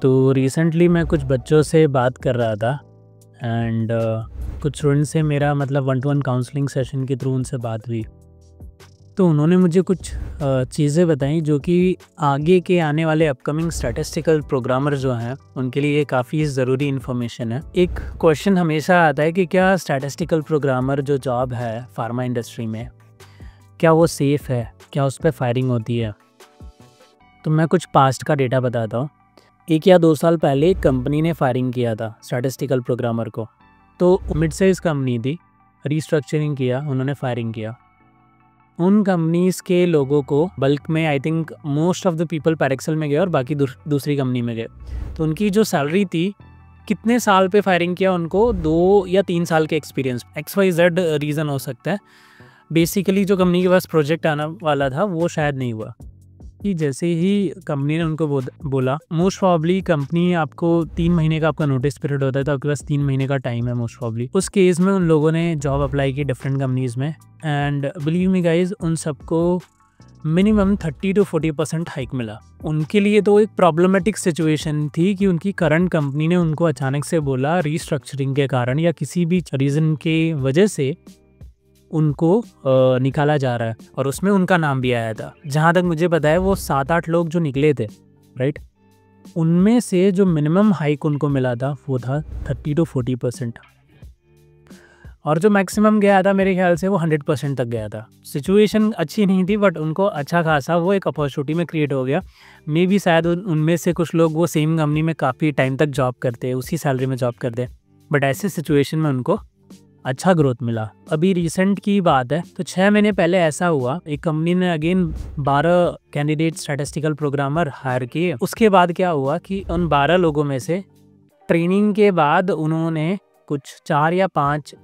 तो रिसेंटली मैं कुछ बच्चों से बात कर रहा था एंड कुछ स्टूडेंट से मेरा मतलब 1-to-1 काउंसलिंग सेशन के थ्रू उनसे बात हुई। तो उन्होंने मुझे कुछ चीज़ें बताई जो कि आगे के आने वाले अपकमिंग स्टैटिस्टिकल प्रोग्रामर जो हैं उनके लिए काफ़ी ज़रूरी इन्फॉर्मेशन है। एक क्वेश्चन हमेशा आता है कि क्या स्टैटिस्टिकल प्रोग्रामर जो जॉब है फार्मा इंडस्ट्री में, क्या वो सेफ़ है, क्या उस पर फायरिंग होती है। तो मैं कुछ पास्ट का डेटा बताता हूँ। 1 या 2 साल पहले एक कंपनी ने फायरिंग किया था स्टैटिस्टिकल प्रोग्रामर को। तो मिड साइज़ कंपनी थी, रीस्ट्रक्चरिंग किया, उन्होंने फायरिंग किया। उन कंपनीज़ के लोगों को बल्क में I think most of the people पैरेक्सल में गए और बाकी दूसरी कंपनी में गए। तो उनकी जो सैलरी थी, कितने साल पे फायरिंग किया उनको, 2 या 3 साल के एक्सपीरियंस, XYZ रीज़न हो सकता है। बेसिकली जो कंपनी के पास प्रोजेक्ट आना वाला था वो शायद नहीं हुआ। कि जैसे ही कंपनी ने उनको बोला मोस्ट प्रॉब्ली कंपनी आपको 3 महीने का आपका नोटिस पीरियड होता है, तो आपके पास 3 महीने का टाइम है मोस्ट प्रॉब्ली। उस केस में उन लोगों ने जॉब अप्लाई की डिफरेंट कंपनीज़ में एंड बिलीव मी गाइज, उन सबको मिनिमम 30 to 40% हाइक मिला। उनके लिए तो एक प्रॉब्लमेटिक सिचुएशन थी कि उनकी करंट कंपनी ने उनको अचानक से बोला रीस्ट्रक्चरिंग के कारण या किसी भी रीज़न के वजह से उनको निकाला जा रहा है और उसमें उनका नाम भी आया था। जहाँ तक मुझे पता है वो 7-8 लोग जो निकले थे, राइट, उनमें से जो मिनिमम हाइक उनको मिला था वो था 30 to 40% और जो मैक्सिमम गया था मेरे ख्याल से वो 100% तक गया था। सिचुएशन अच्छी नहीं थी बट उनको अच्छा खासा वो एक अपॉर्चुनिटी में क्रिएट हो गया। मे बी शायद उनमें से कुछ लोग वो सेम कंपनी में काफ़ी टाइम तक जॉब करते, उसी सैलरी में जॉब करते, बट ऐसे सिचुएशन में उनको अच्छा ग्रोथ मिला। अभी रिसेंट की बात है, तो 6 महीने पहले ऐसा हुआ, एक कंपनी ने again 12 candidate statistical programmer hire किए। उसके बाद क्या हुआ कि उन 12 लोगों में से ट्रेनिंग के बाद उन्होंने कुछ 4 या 5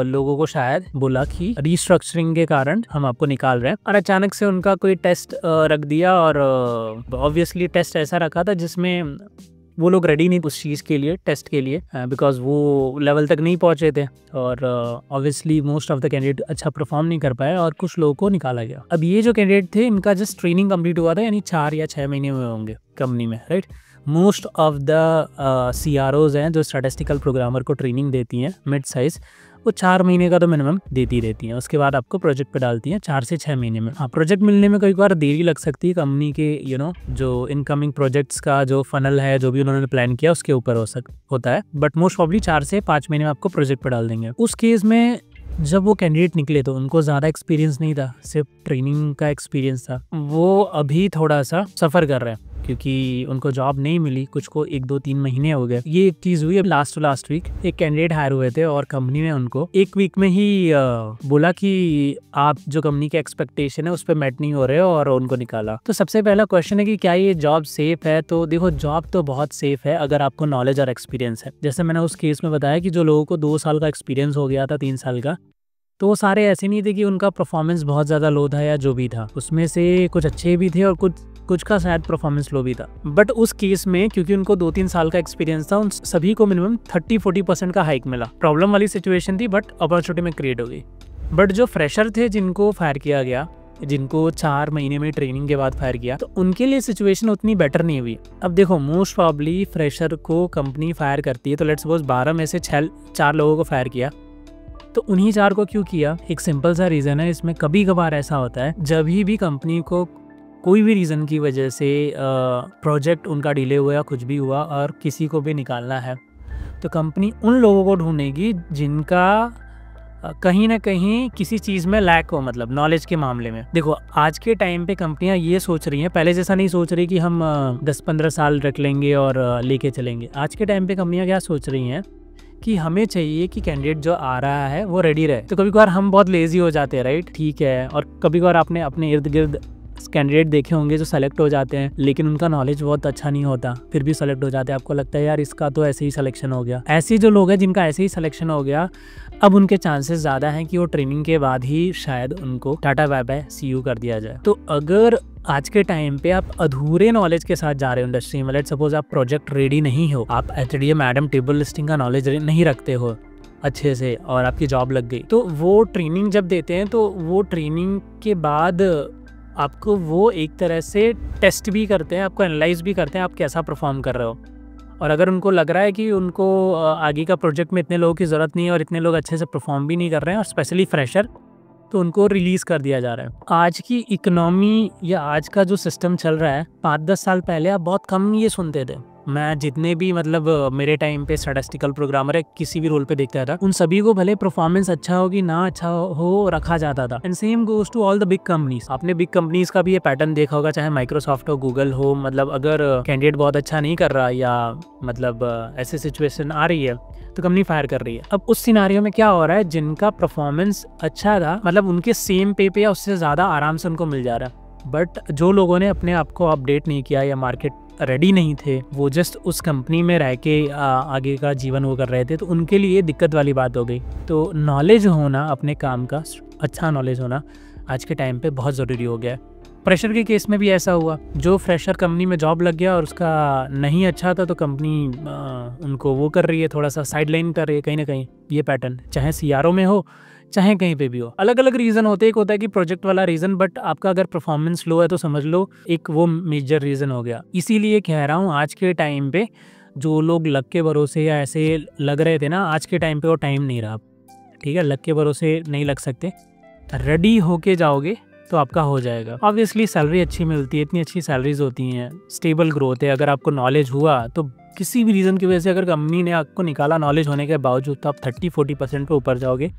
लोगों को शायद बोला कि रीस्ट्रक्चरिंग के कारण हम आपको निकाल रहे हैं, और अचानक से उनका कोई टेस्ट रख दिया। और ऑब्वियसली टेस्ट ऐसा रखा था जिसमें वो लोग रेडी नहीं उस चीज़ के लिए, टेस्ट के लिए, बिकॉज वो लेवल तक नहीं पहुंचे थे और obviously most of the candidate अच्छा परफॉर्म नहीं कर पाए और कुछ लोगों को निकाला गया। अब ये जो कैंडिडेट थे इनका जस्ट ट्रेनिंग कंप्लीट हुआ था, यानी 4 या 6 महीने हुए होंगे कंपनी में, right. Most of the CROs हैं जो स्टैटिस्टिकल प्रोग्रामर को ट्रेनिंग देती हैं मिड साइज़, वो 4 महीने का तो मिनिमम देती रहती हैं। उसके बाद आपको प्रोजेक्ट पे डालती हैं 4 से 6 महीने में। हाँ, प्रोजेक्ट मिलने में कई बार देरी लग सकती है कंपनी के जो इनकमिंग प्रोजेक्ट्स का जो फनल है, जो भी उन्होंने प्लान किया उसके ऊपर होता है, बट मोस्ट प्रॉब्ली 4 से 5 महीने में आपको प्रोजेक्ट पे डाल देंगे। उस केस में जब वो कैंडिडेट निकले तो उनको ज़्यादा एक्सपीरियंस नहीं था, सिर्फ ट्रेनिंग का एक्सपीरियंस था। वो अभी थोड़ा सा सफ़र कर रहे हैं क्योंकि उनको जॉब नहीं मिली, कुछ को 1-2-3 महीने हो गए। ये एक चीज़ हुई। अब लास्ट वीक एक कैंडिडेट हायर हुए थे और कंपनी ने उनको 1 वीक में ही बोला कि आप जो कंपनी के एक्सपेक्टेशन है उस पर मैट नहीं हो रहे हो, और उनको निकाला। तो सबसे पहला क्वेश्चन है कि क्या ये जॉब सेफ है। तो देखो, जॉब तो बहुत सेफ है अगर आपको नॉलेज और एक्सपीरियंस है। जैसे मैंने उस केस में बताया कि जो लोगों को 2 साल का एक्सपीरियंस हो गया था, 3 साल का, तो वो सारे ऐसे नहीं थे कि उनका परफॉर्मेंस बहुत ज़्यादा लो था या जो भी था, उसमें से कुछ अच्छे भी थे और कुछ का शायद परफॉर्मेंस लो भी था। बट उस केस में क्योंकि उनको 2-3 साल का एक्सपीरियंस था, उन सभी को मिनिमम 30-40% का हाइक मिला। प्रॉब्लम वाली सिचुएशन थी बट अपॉर्चुनिटी में क्रिएट हो गई। बट जो फ्रेशर थे जिनको फायर किया गया, जिनको 4 महीने में ट्रेनिंग के बाद फायर किया, तो उनके लिए सिचुएशन उतनी बेटर नहीं हुई। अब देखो, मोस्ट प्रॉब्ली फ्रेशर को कंपनी फायर करती है, तो लेट्स सपोज 12 में से 4 लोगों को फायर किया, तो उन्हीं 4 को क्यों किया? एक सिंपल सा रीज़न है। इसमें कभी कभार ऐसा होता है जब भी कंपनी को कोई भी रीज़न की वजह से प्रोजेक्ट उनका डिले हुआ या कुछ भी हुआ और किसी को भी निकालना है, तो कंपनी उन लोगों को ढूंढेगी जिनका कहीं ना कहीं किसी चीज़ में लैक हो, मतलब नॉलेज के मामले में। देखो, आज के टाइम पे कंपनियां ये सोच रही हैं, पहले जैसा नहीं सोच रही कि हम 10-15 साल रख लेंगे और लेके चलेंगे। आज के टाइम पे कंपनियां क्या सोच रही हैं कि हमें चाहिए कि कैंडिडेट जो आ रहा है वो रेडी रहे। तो कभी कभार हम बहुत लेजी हो जाते हैं, राइट, ठीक है, और कभी कभार आपने अपने इर्द गिर्द कैंडिडेट देखे होंगे जो सेलेक्ट हो जाते हैं लेकिन उनका नॉलेज बहुत अच्छा नहीं होता, फिर भी सेलेक्ट हो जाते हैं। आपको लगता है यार इसका तो ऐसे ही सिलेक्शन हो गया। ऐसे जो लोग हैं जिनका ऐसे ही सिलेक्शन हो गया, अब उनके चांसेस ज़्यादा हैं कि वो ट्रेनिंग के बाद ही शायद उनको tata bye bye see you कर दिया जाए। तो अगर आज के टाइम पे आप अधूरे नॉलेज के साथ जा रहे हो इंडस्ट्री में, लेट्स सपोज आप प्रोजेक्ट रेडी नहीं हो, आप HDM मैडम टेबल लिस्टिंग का नॉलेज नहीं रखते हो अच्छे से और आपकी जॉब लग गई, तो वो ट्रेनिंग जब देते हैं तो वो ट्रेनिंग के बाद आपको वो एक तरह से टेस्ट भी करते हैं, आपको एनालाइज भी करते हैं आप कैसा परफॉर्म कर रहे हो। और अगर उनको लग रहा है कि उनको आगे का प्रोजेक्ट में इतने लोगों की ज़रूरत नहीं है और इतने लोग अच्छे से परफॉर्म भी नहीं कर रहे हैं और स्पेशली फ्रेशर, तो उनको रिलीज़ कर दिया जा रहा है। आज की इकोनॉमी या आज का जो सिस्टम चल रहा है, 5-10 साल पहले आप बहुत कम ये सुनते थे। मैं जितने भी मतलब मेरे टाइम पे स्टैटिस्टिकल प्रोग्रामर है किसी भी रोल पे देखता था, उन सभी को भले परफॉर्मेंस अच्छा हो कि ना अच्छा हो रखा जाता था। And same goes to all the big companies. आपने बिग कंपनीज का भी ये पैटर्न देखा होगा, चाहे माइक्रोसॉफ्ट हो, गूगल हो, मतलब अगर कैंडिडेट बहुत अच्छा नहीं कर रहा या मतलब ऐसी सिचुएशन आ रही है तो कंपनी फायर कर रही है। अब उस सिनारियो में क्या हो रहा है, जिनका परफॉर्मेंस अच्छा था मतलब उनके सेम पे या उससे ज़्यादा आराम से उनको मिल जा रहा है। बट जो लोगों ने अपने आप को अपडेट नहीं किया या मार्केट रेडी नहीं थे, वो जस्ट उस कंपनी में रह के आगे का जीवन वो कर रहे थे, तो उनके लिए दिक्कत वाली बात हो गई। तो नॉलेज होना, अपने काम का अच्छा नॉलेज होना आज के टाइम पे बहुत ज़रूरी हो गया है। फ्रेशर के केस में भी ऐसा हुआ, जो फ्रेशर कंपनी में जॉब लग गया और उसका नहीं अच्छा था तो कंपनी उनको वो कर रही है, थोड़ा सा साइड लाइन कर रही है कहीं ना कहीं। ये पैटर्न चाहे सीआरओ में हो चाहे कहीं पे भी हो, अलग अलग रीज़न होते हैं। एक होता है कि प्रोजेक्ट वाला रीज़न, बट आपका अगर परफॉर्मेंस लो है तो समझ लो एक वो मेजर रीज़न हो गया। इसीलिए कह रहा हूँ आज के टाइम पे जो लोग लक के भरोसे या ऐसे लग रहे थे ना, आज के टाइम पे वो टाइम नहीं रहा। ठीक है, लक के भरोसे नहीं लग सकते, रेडी होके जाओगे तो आपका हो जाएगा। ऑब्वियसली सैलरी अच्छी मिलती है, इतनी अच्छी सैलरीज होती हैं, स्टेबल ग्रोथ है। अगर आपको नॉलेज हुआ तो किसी भी रीज़न की वजह से अगर कंपनी ने आपको निकाला नॉलेज होने के बावजूद, तो आप 30-40% पे ऊपर जाओगे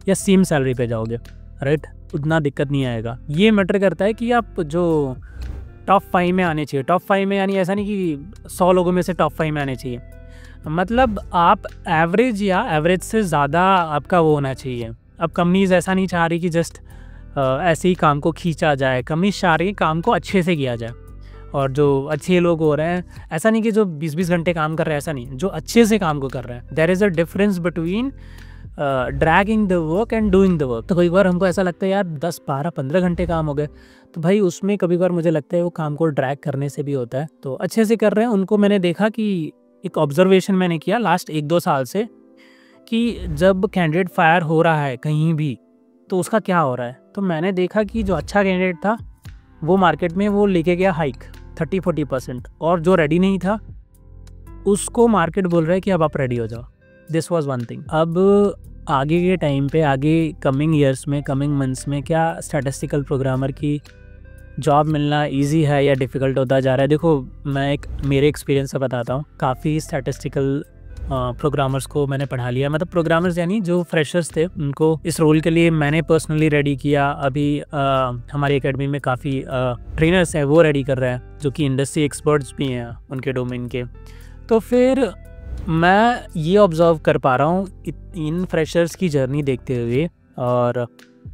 या सेम सैलरी पे जाओगे, राइट। उतना दिक्कत नहीं आएगा। ये मैटर करता है कि आप जो टॉप 5 में आने चाहिए। टॉप 5 में यानी ऐसा नहीं कि 100 लोगों में से टॉप 5 में आने चाहिए, मतलब आप एवरेज या एवरेज से ज़्यादा आपका वो होना चाहिए। अब कंपनीज ऐसा नहीं चाह रही कि जस्ट ऐसे ही काम को खींचा जाए, कंपनी चाह रही है काम को अच्छे से किया जाए। और जो अच्छे लोग हो रहे हैं, ऐसा नहीं कि जो 20-20 घंटे काम कर रहे हैं, ऐसा नहीं, जो अच्छे से काम को कर रहे हैं। There is a difference between dragging the work and doing the work. तो कई बार हमको ऐसा लगता है यार 10-12-15 घंटे काम हो गए, तो भाई उसमें कभी बार मुझे लगता है वो काम को ड्रैग करने से भी होता है। तो अच्छे से कर रहे हैं उनको मैंने देखा कि एक ऑब्जर्वेशन मैंने किया लास्ट 1-2 साल से, कि जब कैंडिडेट फायर हो रहा है कहीं भी तो उसका क्या हो रहा है। तो मैंने देखा कि जो अच्छा कैंडिडेट था वो मार्केट में वो लेके गया हाइक 30-40%, और जो रेडी नहीं था उसको मार्केट बोल रहा है कि अब आप रेडी हो जाओ। This was one thing. अब आगे के टाइम पे, आगे कमिंग ईयर्स में, कमिंग मंथ्स में क्या स्टैटिस्टिकल प्रोग्रामर की जॉब मिलना इजी है या डिफ़िकल्ट होता जा रहा है। देखो मैं एक मेरे एक्सपीरियंस से बताता हूँ। काफ़ी स्टैटिस्टिकल प्रोग्रामर्स को मैंने पढ़ा लिया, मतलब प्रोग्रामर्स यानी जो फ्रेशर्स थे उनको इस रोल के लिए मैंने पर्सनली रेडी किया। अभी हमारी एकेडमी में काफ़ी ट्रेनर्स हैं वो रेडी कर रहे हैं, जो कि इंडस्ट्री एक्सपर्ट्स भी हैं उनके डोमेन के। तो फिर मैं ये ऑब्ज़र्व कर पा रहा हूँ इन फ्रेशर्स की जर्नी देखते हुए, और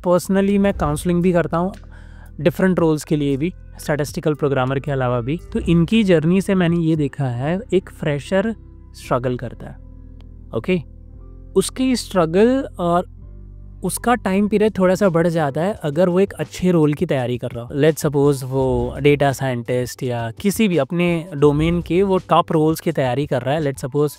पर्सनली मैं काउंसलिंग भी करता हूँ डिफरेंट रोल्स के लिए भी, स्टैटिस्टिकल प्रोग्रामर के अलावा भी। तो इनकी जर्नी से मैंने ये देखा है, एक फ्रेशर स्ट्रगल करता है, ओके, उसकी स्ट्रगल और उसका टाइम पीरियड थोड़ा सा बढ़ जाता है अगर वो एक अच्छे रोल की तैयारी कर रहा हो। लेट्स सपोज वो डेटा साइंटिस्ट या किसी भी अपने डोमेन के वो टॉप रोल्स की तैयारी कर रहा है। लेट्स सपोज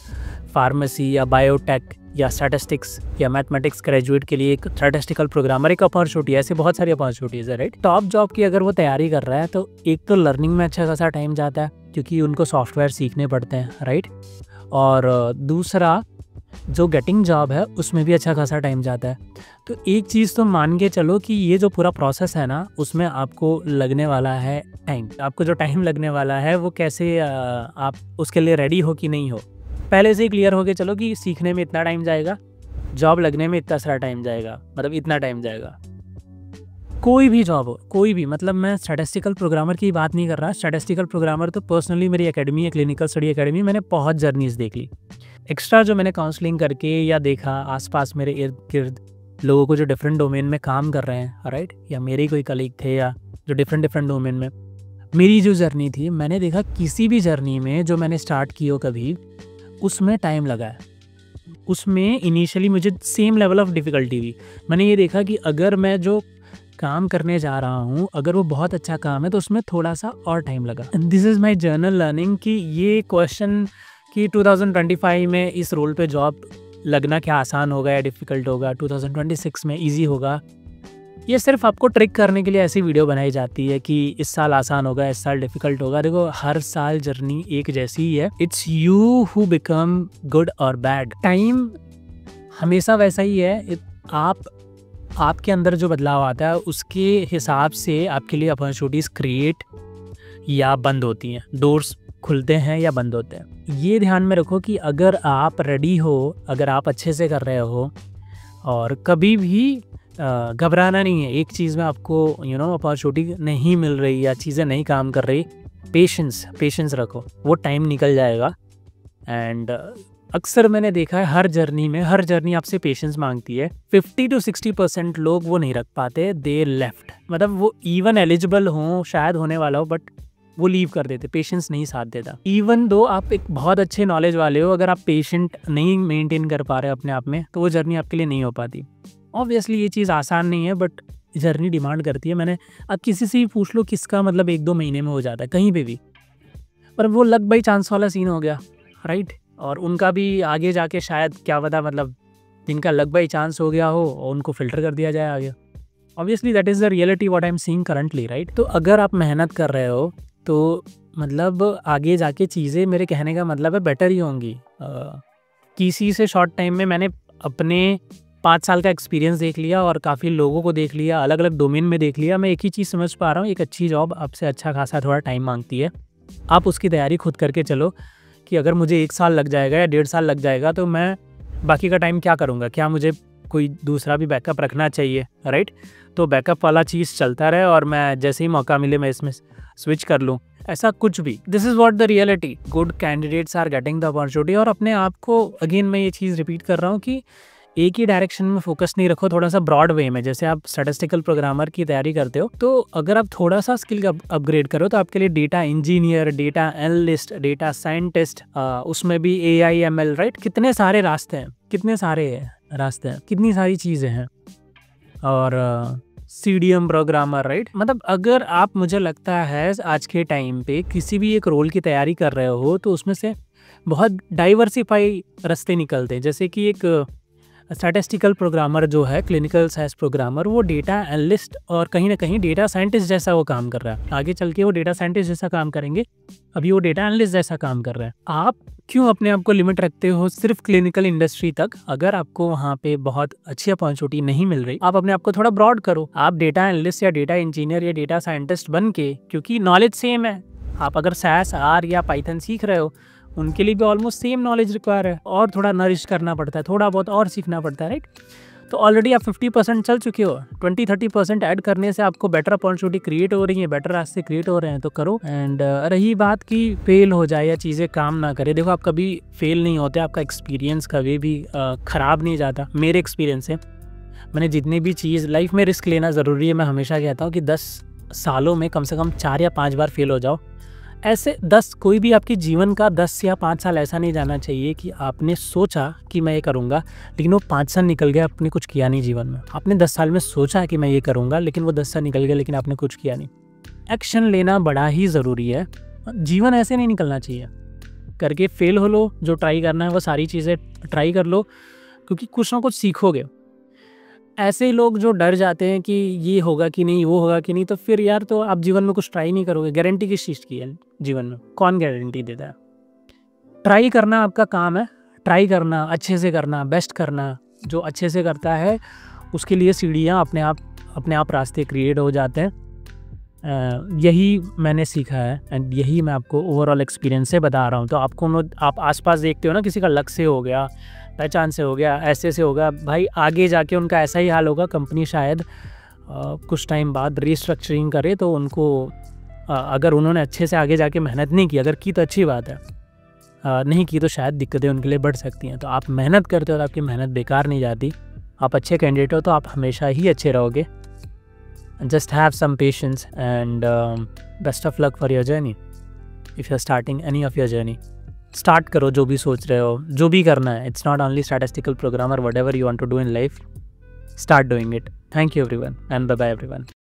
फार्मेसी या बायोटेक या स्टैटिस्टिक्स या मैथमेटिक्स ग्रेजुएट के लिए एक स्टैटिस्टिकल प्रोग्रामर एक अपॉर्चुनिटी है। ऐसे बहुत सारी अपॉर्चुनिटीज़ है, राइट। टॉप जॉब की अगर वो तैयारी कर रहा है तो एक तो लर्निंग में अच्छा खासा टाइम जाता है क्योंकि उनको सॉफ्टवेयर सीखने पड़ते हैं, राइट। और दूसरा जो गेटिंग जॉब है उसमें भी अच्छा खासा टाइम जाता है। तो एक चीज़ तो मान के चलो कि ये जो पूरा प्रोसेस है ना, उसमें आपको लगने वाला है टाइम। आपको जो टाइम लगने वाला है वो कैसे आप उसके लिए रेडी हो कि नहीं हो, पहले से ही क्लियर हो के चलो कि सीखने में इतना टाइम जाएगा, जॉब लगने में इतना सारा टाइम जाएगा, मतलब इतना टाइम जाएगा। कोई भी जॉब हो, कोई भी, मतलब मैं स्टैटिस्टिकल प्रोग्रामर की बात नहीं कर रहा। स्टैटिस्टिकल प्रोग्रामर तो पर्सनली मेरी एकेडमी है, क्लिनिकल स्टडी एकेडमी, मैंने बहुत जर्नीज़ देख ली। एक्स्ट्रा जो मैंने काउंसलिंग करके या देखा आसपास मेरे इर्द गिर्द लोगों को जो डिफरेंट डोमेन में काम कर रहे हैं, राइट, या मेरे कोई कलीग थे या जो डिफरेंट डोमेन में, मेरी जो जर्नी थी, मैंने देखा किसी भी जर्नी में जो मैंने स्टार्ट की हो कभी, उसमें टाइम लगा है। उसमें इनिशियली मुझे सेम लेवल ऑफ डिफ़िकल्टी हुई। मैंने ये देखा कि अगर मैं जो काम करने जा रहा हूँ अगर वो बहुत अच्छा काम है तो उसमें थोड़ा सा और टाइम लगा। This is my journal learning कि ये क्वेश्चन कि 2025 में इस रोल पे जॉब लगना क्या आसान होगा या डिफ़िकल्ट होगा, 2026 में इजी होगा ये सिर्फ आपको ट्रिक करने के लिए ऐसी वीडियो बनाई जाती है कि इस साल आसान होगा, इस साल डिफ़िकल्ट होगा। देखो, हर साल जर्नी एक जैसी ही है। It's you who become good और बैड। टाइम हमेशा वैसा ही है। आपके अंदर जो बदलाव आता है उसके हिसाब से आपके लिए अपॉर्चुनिटीज़ क्रिएट या बंद होती हैं, डोर्स खुलते हैं या बंद होते हैं। ये ध्यान में रखो कि अगर आप रेडी हो, अगर आप अच्छे से कर रहे हो और कभी भी घबराना नहीं है। एक चीज़ में आपको अपॉर्चुनिटी नहीं मिल रही या चीज़ें नहीं काम कर रही, पेशेंस रखो, वो टाइम निकल जाएगा। एंड अक्सर मैंने देखा है हर जर्नी आपसे पेशेंस मांगती है। 50 to 60% लोग वो नहीं रख पाते, दे लेफ्ट। मतलब वो इवन एलिजिबल हों, शायद होने वाला हो, बट वो लीव कर देते, पेशेंस नहीं साथ देता। इवन दो आप एक बहुत अच्छे नॉलेज वाले हो, अगर आप पेशेंट नहीं मेंटेन कर पा रहे अपने आप में, तो वो जर्नी आपके लिए नहीं हो पाती। ऑब्वियसली ये चीज़ आसान नहीं है, बट जर्नी डिमांड करती है। अब किसी से भी पूछ लो किसका मतलब 1-2 महीने में हो जाता है कहीं पे भी, पर वो लक बाई चांस वाला सीन हो गया, राइट। और उनका भी आगे जाके शायद क्या पता, मतलब जिनका लक बाई चांस हो गया हो और उनको फ़िल्टर कर दिया जाए आगे। Obviously that is the reality what I am seeing currently, right. तो अगर आप मेहनत कर रहे हो तो मतलब आगे जाके चीज़ें, मेरे कहने का मतलब है, बेटर ही होंगी। किसी से शॉर्ट टाइम में मैंने अपने 5 साल का एक्सपीरियंस देख लिया और काफ़ी लोगों को देख लिया, अलग अलग डोमेन में देख लिया। मैं एक ही चीज़ समझ पा रहा हूँ, एक अच्छी जॉब आपसे अच्छा खासा थोड़ा टाइम मांगती है। आप उसकी तैयारी खुद करके चलो कि अगर मुझे 1 साल लग जाएगा या 1.5 साल लग जाएगा तो मैं बाकी का टाइम क्या करूँगा, क्या मुझे कोई दूसरा भी बैकअप रखना चाहिए, राइट। तो बैकअप वाला चीज़ चलता रहे और मैं जैसे ही मौका मिले मैं इसमें स्विच कर लूँ, ऐसा कुछ भी। This is what the reality. Good candidates are getting the opportunity. और अपने आप को अगेन मैं ये चीज़ रिपीट कर रहा हूँ कि एक ही डायरेक्शन में फोकस नहीं रखो, थोड़ा सा ब्रॉड वे में। जैसे आप स्टैटिस्टिकल प्रोग्रामर की तैयारी करते हो, तो अगर आप थोड़ा सा स्किल अपग्रेड करो तो आपके लिए data engineer, data analyst, data scientist, उसमें भी AI ML, राइट। कितने सारे रास्ते हैं, कितनी सारी चीज़ें हैं। और CDM प्रोग्रामर, राइट। मतलब अगर आप, मुझे लगता है आज के टाइम पे किसी भी एक रोल की तैयारी कर रहे हो तो उसमें से बहुत डाइवर्सिफाई रास्ते निकलते हैं। जैसे कि एक स्टैटिस्टिकल प्रोग्रामर जो है, क्लिनिकल साइंस प्रोग्रामर, वो डेटा एनालिस्ट और कहीं ना कहीं डेटा साइंटिस्ट जैसा वो काम कर रहा है। आगे चल के वो डेटा साइंटिस्ट जैसा काम करेंगे, अभी वो डेटा एनालिस्ट जैसा काम कर रहा है। आप क्यों अपने आप को लिमिट रखते हो सिर्फ क्लिनिकल इंडस्ट्री तक? अगर आपको वहाँ पे बहुत अच्छी अपॉर्चुनिटी नहीं मिल रही, आप अपने आप को थोड़ा ब्रॉड करो। आप डेटा एनालिस्ट या डेटा इंजीनियर या डेटा साइंटिस्ट बन के, क्योंकि नॉलेज सेम है, आप अगर SAS, R या पाइथन सीख रहे हो, उनके लिए भी ऑलमोस्ट सेम नॉलेज रिक्वायर है, और थोड़ा नरिश करना पड़ता है, थोड़ा बहुत और सीखना पड़ता है, राइट। तो ऑलरेडी आप 50% चल चुके हो, 20-30% ऐड करने से आपको बेटर अपॉर्चुनिटी क्रिएट हो रही है, बेटर रास्ते क्रिएट हो रहे हैं, तो करो। एंड रही बात कि फेल हो जाए या चीज़ें काम ना करे, देखो आप कभी फेल नहीं होते, आपका एक्सपीरियंस कभी भी ख़राब नहीं जाता। मेरे एक्सपीरियंस से मैंने जितनी भी चीज़ लाइफ में, रिस्क लेना ज़रूरी है। मैं हमेशा कहता हूँ कि 10 सालों में कम से कम 4 या 5 बार फेल हो जाओ। ऐसे 10, कोई भी आपके जीवन का 10 या 5 साल ऐसा नहीं जाना चाहिए कि आपने सोचा कि मैं ये करूँगा, लेकिन वो 5 साल निकल गया, आपने कुछ किया नहीं जीवन में। आपने 10 साल में सोचा कि मैं ये करूँगा, लेकिन वो 10 साल निकल गया, लेकिन आपने कुछ किया नहीं। एक्शन लेना बड़ा ही ज़रूरी है। जीवन ऐसे नहीं निकलना चाहिए करके फेल हो लो। जो ट्राई करना है वो सारी चीज़ें ट्राई कर लो, क्योंकि कुछ ना कुछ सीखोगे। ऐसे लोग जो डर जाते हैं कि ये होगा कि नहीं, वो होगा कि नहीं, तो फिर यार तो आप जीवन में कुछ ट्राई नहीं करोगे। गारंटी किस चीज़ की है जीवन में? कौन गारंटी देता है? ट्राई करना आपका काम है, ट्राई करना, अच्छे से करना, बेस्ट करना। जो अच्छे से करता है उसके लिए सीढ़ियाँ अपने आप रास्ते क्रिएट हो जाते हैं। यही मैंने सीखा है एंड यही मैं आपको ओवरऑल एक्सपीरियंस से बता रहा हूँ। तो आप आसपास देखते हो ना, किसी का लक से हो गया, पहचान से हो गया, ऐसे से होगा, भाई आगे जाके उनका ऐसा ही हाल होगा। कंपनी शायद कुछ टाइम बाद रीस्ट्रक्चरिंग करे, तो उनको अगर उन्होंने अच्छे से आगे जाके मेहनत नहीं की, अगर की तो अच्छी बात है, नहीं की तो शायद दिक्कतें उनके लिए बढ़ सकती हैं। तो आप मेहनत करते हो तो आपकी मेहनत बेकार नहीं जाती। आप अच्छे कैंडिडेट हो तो आप हमेशा ही अच्छे रहोगे। Just have some patience and best of luck for your journey. If you are starting any of your journey, start करो जो भी सोच रहे हो, जो भी करना है। It's not only statistical programmer, whatever you want to do in life, start doing it. Thank you everyone and bye bye everyone.